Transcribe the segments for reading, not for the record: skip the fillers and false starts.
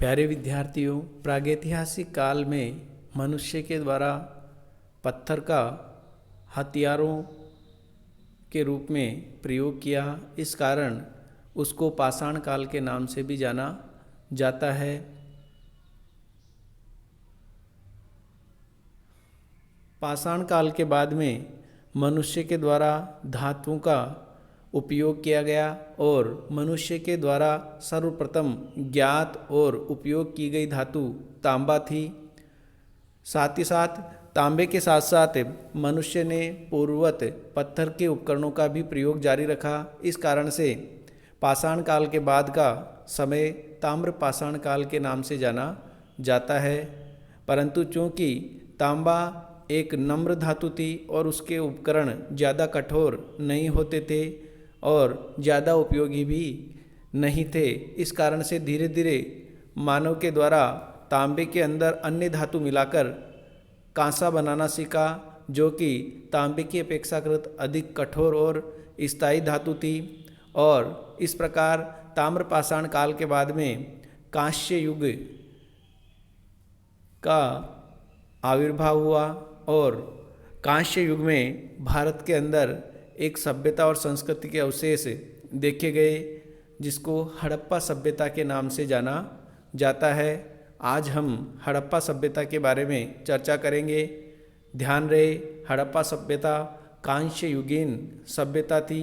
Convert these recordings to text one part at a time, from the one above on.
प्यारे विद्यार्थियों, प्रागैतिहासिक काल में मनुष्य के द्वारा पत्थर का हथियारों के रूप में प्रयोग किया। इस कारण उसको पाषाण काल के नाम से भी जाना जाता है। पाषाण काल के बाद में मनुष्य के द्वारा धातुओं का उपयोग किया गया और मनुष्य के द्वारा सर्वप्रथम ज्ञात और उपयोग की गई धातु तांबा थी। साथ ही साथ तांबे के साथ साथ मनुष्य ने पूर्ववत पत्थर के उपकरणों का भी प्रयोग जारी रखा। इस कारण से पाषाण काल के बाद का समय ताम्र पाषाण काल के नाम से जाना जाता है। परंतु चूँकि तांबा एक नम्र धातु थी और उसके उपकरण ज़्यादा कठोर नहीं होते थे और ज़्यादा उपयोगी भी नहीं थे, इस कारण से धीरे धीरे मानव के द्वारा तांबे के अंदर अन्य धातु मिलाकर कांसा बनाना सीखा, जो कि तांबे की अपेक्षाकृत अधिक कठोर और स्थायी धातु थी। और इस प्रकार ताम्रपाषाण काल के बाद में कांस्य युग का आविर्भाव हुआ और कांस्य युग में भारत के अंदर एक सभ्यता और संस्कृति के अवशेष देखे गए, जिसको हड़प्पा सभ्यता के नाम से जाना जाता है। आज हम हड़प्पा सभ्यता के बारे में चर्चा करेंगे। ध्यान रहे, हड़प्पा सभ्यता कांस्य युगीन सभ्यता थी।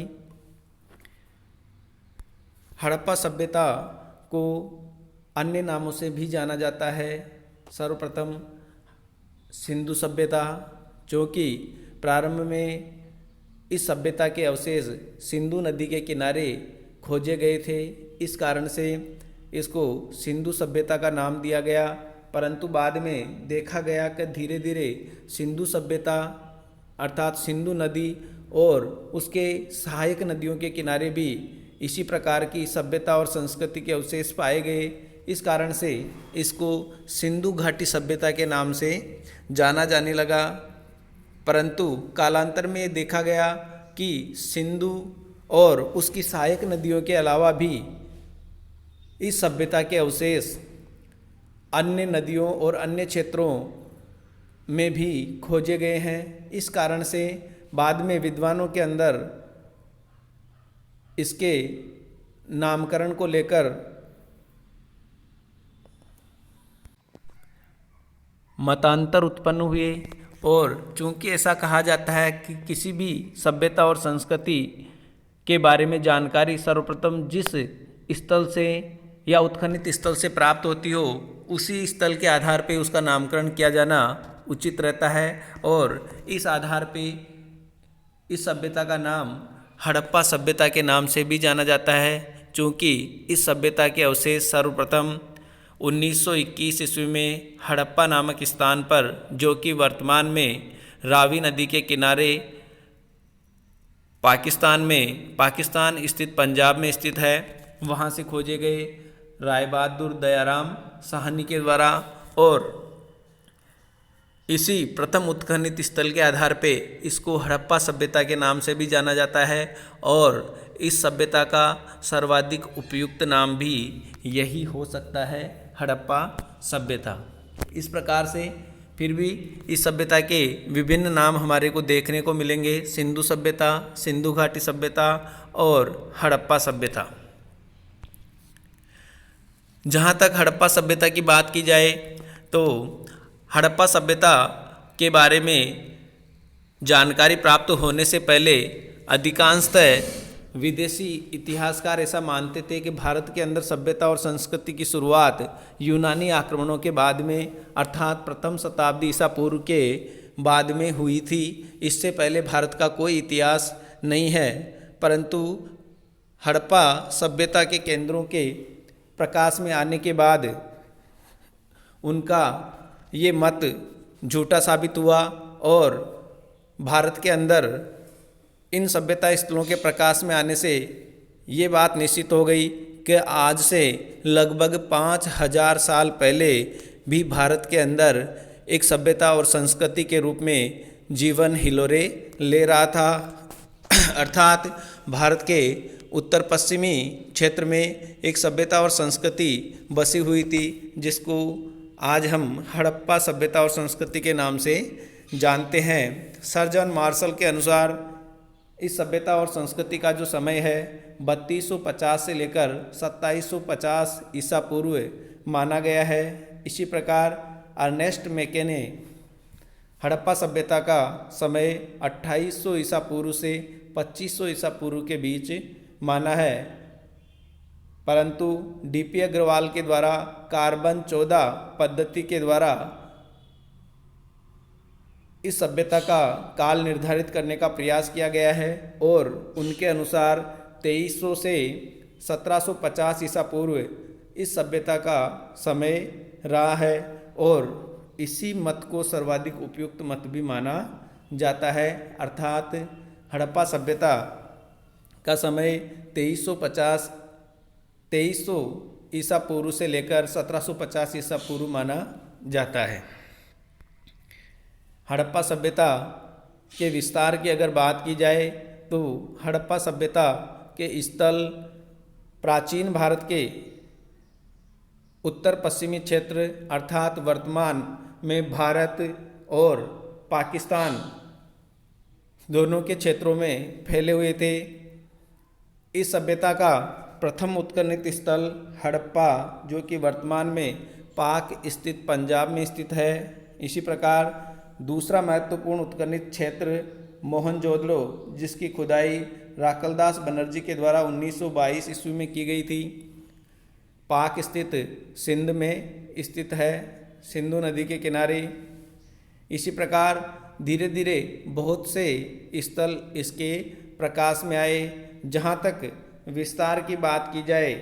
हड़प्पा सभ्यता को अन्य नामों से भी जाना जाता है। सर्वप्रथम सिंधु सभ्यता, जो कि प्रारंभ में इस सभ्यता के अवशेष सिंधु नदी के किनारे खोजे गए थे, इस कारण से इसको सिंधु सभ्यता का नाम दिया गया। परंतु बाद में देखा गया कि धीरे धीरे सिंधु सभ्यता अर्थात सिंधु नदी और उसके सहायक नदियों के किनारे भी इसी प्रकार की सभ्यता और संस्कृति के अवशेष पाए गए। इस कारण से इसको सिंधु घाटी सभ्यता के नाम से जाना जाने लगा। परंतु कालांतर में देखा गया कि सिंधु और उसकी सहायक नदियों के अलावा भी इस सभ्यता के अवशेष अन्य नदियों और अन्य क्षेत्रों में भी खोजे गए हैं। इस कारण से बाद में विद्वानों के अंदर इसके नामकरण को लेकर मतांतर उत्पन्न हुए। और चूंकि ऐसा कहा जाता है कि किसी भी सभ्यता और संस्कृति के बारे में जानकारी सर्वप्रथम जिस स्थल से या उत्खनित स्थल से प्राप्त होती हो, उसी स्थल के आधार पे उसका नामकरण किया जाना उचित रहता है। और इस आधार पे इस सभ्यता का नाम हड़प्पा सभ्यता के नाम से भी जाना जाता है, चूँकि इस सभ्यता के अवशेष सर्वप्रथम 1921 ईस्वी में हड़प्पा नामक स्थान पर, जो कि वर्तमान में रावी नदी के किनारे पाकिस्तान स्थित पंजाब में स्थित है, वहाँ से खोजे गए राय बहादुर दयाराम साहनी के द्वारा। और इसी प्रथम उत्खनित स्थल के आधार पे इसको हड़प्पा सभ्यता के नाम से भी जाना जाता है और इस सभ्यता का सर्वाधिक उपयुक्त नाम भी यही हो सकता है, हड़प्पा सभ्यता। इस प्रकार से फिर भी इस सभ्यता के विभिन्न नाम हमारे को देखने को मिलेंगे: सिंधु सभ्यता, सिंधु घाटी सभ्यता और हड़प्पा सभ्यता। जहाँ तक हड़प्पा सभ्यता की बात की जाए तो हड़प्पा सभ्यता के बारे में जानकारी प्राप्त होने से पहले अधिकांशतः विदेशी इतिहासकार ऐसा मानते थे कि भारत के अंदर सभ्यता और संस्कृति की शुरुआत यूनानी आक्रमणों के बाद में अर्थात प्रथम शताब्दी ईसा पूर्व के बाद में हुई थी। इससे पहले भारत का कोई इतिहास नहीं है। परंतु हड़प्पा सभ्यता के केंद्रों के प्रकाश में आने के बाद उनका ये मत झूठा साबित हुआ और भारत के अंदर इन सभ्यता स्थलों के प्रकाश में आने से ये बात निश्चित हो गई कि आज से लगभग 5000 साल पहले भी भारत के अंदर एक सभ्यता और संस्कृति के रूप में जीवन हिलोरे ले रहा था। अर्थात भारत के उत्तर पश्चिमी क्षेत्र में एक सभ्यता और संस्कृति बसी हुई थी, जिसको आज हम हड़प्पा सभ्यता और संस्कृति के नाम से जानते हैं। सर जॉन मार्शल के अनुसार इस सभ्यता और संस्कृति का जो समय है 3250 से लेकर 2750 ईसा पूर्व माना गया है। इसी प्रकार अर्नेस्ट मैके ने हड़प्पा सभ्यता का समय 2800 ईसा पूर्व से 2500 ईसा पूर्व के बीच माना है, परंतु डीपी अग्रवाल के द्वारा कार्बन 14 पद्धति के द्वारा इस सभ्यता का काल निर्धारित करने का प्रयास किया गया है और उनके अनुसार 2300 से 1750 ईसा पूर्व इस सभ्यता का समय रहा है और इसी मत को सर्वाधिक उपयुक्त मत भी माना जाता है। अर्थात हड़प्पा सभ्यता का समय 2300 ईसा पूर्व से लेकर 1750 ईसा पूर्व माना जाता है। हड़प्पा सभ्यता के विस्तार की अगर बात की जाए तो हड़प्पा सभ्यता के स्थल प्राचीन भारत के उत्तर पश्चिमी क्षेत्र अर्थात वर्तमान में भारत और पाकिस्तान दोनों के क्षेत्रों में फैले हुए थे। इस सभ्यता का प्रथम उत्खनन स्थल हड़प्पा जो कि वर्तमान में पाक स्थित पंजाब में स्थित है। इसी प्रकार दूसरा महत्वपूर्ण उत्खनित क्षेत्र मोहनजोदड़ो जिसकी खुदाई राकलदास बनर्जी के द्वारा 1922 ईस्वी में की गई थी, पाक स्थित सिंध में स्थित है, सिंधु नदी के किनारे। इसी प्रकार धीरे धीरे बहुत से स्थल इसके प्रकाश में आए। जहाँ तक विस्तार की बात की जाए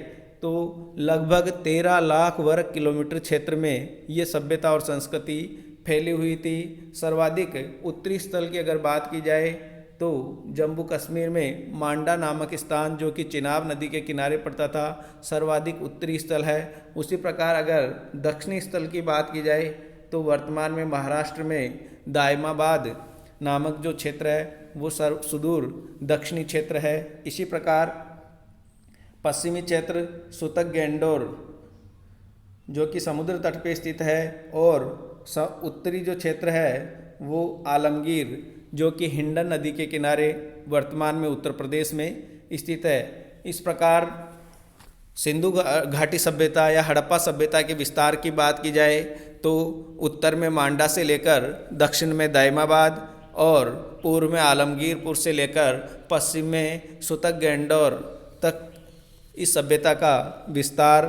तो लगभग 13 लाख वर्ग किलोमीटर क्षेत्र में ये सभ्यता और संस्कृति फैली हुई थी। सर्वाधिक उत्तरी स्थल की अगर बात की जाए तो जम्मू कश्मीर में मांडा नामक स्थान जो कि चिनाब नदी के किनारे पड़ता था सर्वाधिक उत्तरी स्थल है। उसी प्रकार अगर दक्षिणी स्थल की बात की जाए तो वर्तमान में महाराष्ट्र में दायमाबाद नामक जो क्षेत्र है वो सुदूर दक्षिणी क्षेत्र है। इसी प्रकार पश्चिमी क्षेत्र सुतक गैंडोर जो कि समुद्र तट पर स्थित है और उत्तरी जो क्षेत्र है वो आलमगीर जो कि हिंडन नदी के किनारे वर्तमान में उत्तर प्रदेश में स्थित है। इस प्रकार सिंधु घाटी सभ्यता या हड़प्पा सभ्यता के विस्तार की बात की जाए तो उत्तर में मांडा से लेकर दक्षिण में दायमाबाद और पूर्व में आलमगीरपुर से लेकर पश्चिम में सुतक गैंडोर तक इस सभ्यता का विस्तार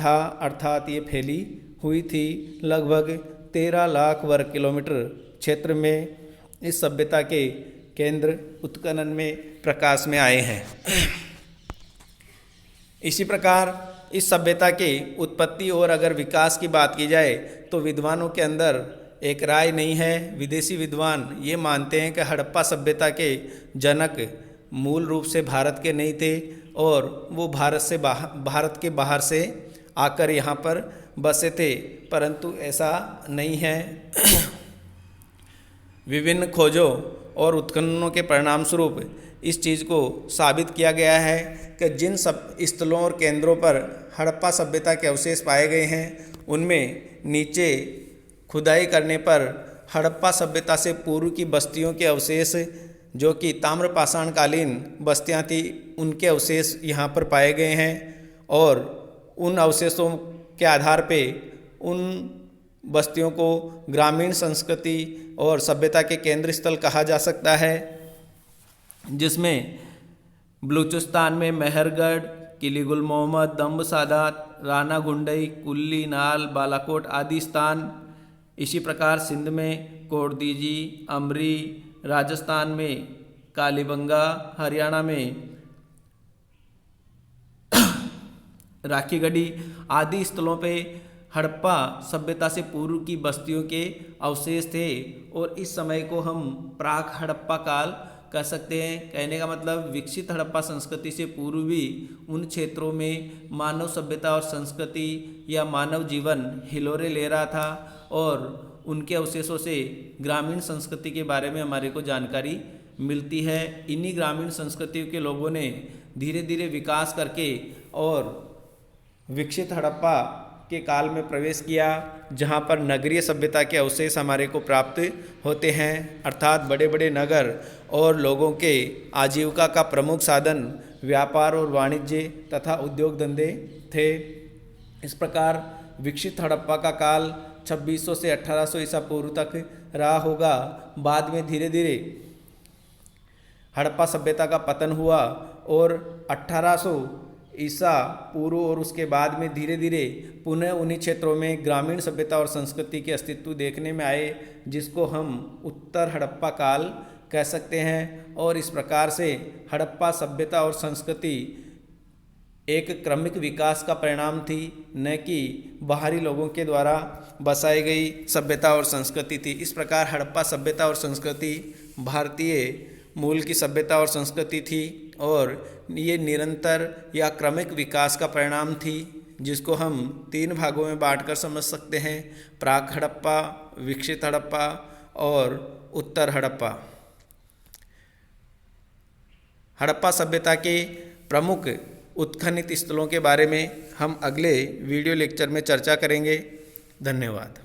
था। अर्थात ये फैली हुई थी। लगभग 13 लाख वर्ग किलोमीटर क्षेत्र में इस सभ्यता के केंद्र उत्खनन में प्रकाश में आए हैं। इसी प्रकार इस सभ्यता के उत्पत्ति और अगर विकास की बात की जाए तो विद्वानों के अंदर एक राय नहीं है। विदेशी विद्वान ये मानते हैं कि हड़प्पा सभ्यता के जनक मूल रूप से भारत के नहीं थे और वो भारत के बाहर से आकर यहाँ पर बसे थे, परंतु ऐसा नहीं है। विभिन्न खोजों और उत्खननों के परिणाम स्वरूप इस चीज़ को साबित किया गया है कि जिन सब स्थलों और केंद्रों पर हड़प्पा सभ्यता के अवशेष पाए गए हैं उनमें नीचे खुदाई करने पर हड़प्पा सभ्यता से पूर्व की बस्तियों के अवशेष जो कि ताम्रपाषाणकालीन बस्तियां थी उनके अवशेष यहाँ पर पाए गए हैं और उन अवशेषों के आधार पे उन बस्तियों को ग्रामीण संस्कृति और सभ्यता के केंद्र स्थल कहा जा सकता है, जिसमें बलूचिस्तान में मेहरगढ़, किली गुल मोहम्मद, दम्ब सादात, राना गुंडई, कुल्ली, नाल, बालाकोट आदि स्थान। इसी प्रकार सिंध में कोटदीजी, अमरी, राजस्थान में कालीबंगा, हरियाणा में राखीगढ़ी आदि स्थलों पे हड़प्पा सभ्यता से पूर्व की बस्तियों के अवशेष थे और इस समय को हम प्राक हड़प्पा काल कह सकते हैं। कहने का मतलब विकसित हड़प्पा संस्कृति से पूर्व भी उन क्षेत्रों में मानव सभ्यता और संस्कृति या मानव जीवन हिलोरे ले रहा था और उनके अवशेषों से ग्रामीण संस्कृति के बारे में हमारे को जानकारी मिलती है। इन्हीं ग्रामीण संस्कृतियों के लोगों ने धीरे धीरे विकास करके और विकसित हड़प्पा के काल में प्रवेश किया, जहाँ पर नगरीय सभ्यता के अवशेष हमारे को प्राप्त होते हैं, अर्थात बड़े बड़े नगर और लोगों के आजीविका का प्रमुख साधन व्यापार और वाणिज्य तथा उद्योग धंधे थे। इस प्रकार विकसित हड़प्पा का काल 2600 से 1800 ईसा पूर्व तक रहा होगा। बाद में धीरे धीरे हड़प्पा सभ्यता का पतन हुआ और 1800 ईसा पूर्व और उसके बाद में धीरे धीरे पुनः उन्हीं क्षेत्रों में ग्रामीण सभ्यता और संस्कृति के अस्तित्व देखने में आए, जिसको हम उत्तर हड़प्पा काल कह सकते हैं। और इस प्रकार से हड़प्पा सभ्यता और संस्कृति एक क्रमिक विकास का परिणाम थी, न कि बाहरी लोगों के द्वारा बसाई गई सभ्यता और संस्कृति थी। इस प्रकार हड़प्पा सभ्यता और संस्कृति भारतीय मूल की सभ्यता और संस्कृति थी और ये निरंतर या क्रमिक विकास का परिणाम थी, जिसको हम 3 भागों में बांटकर समझ सकते हैं: प्राक हड़प्पा, विकसित हड़प्पा और उत्तर हड़प्पा। हड़प्पा सभ्यता के प्रमुख उत्खनित स्थलों के बारे में हम अगले वीडियो लेक्चर में चर्चा करेंगे। धन्यवाद।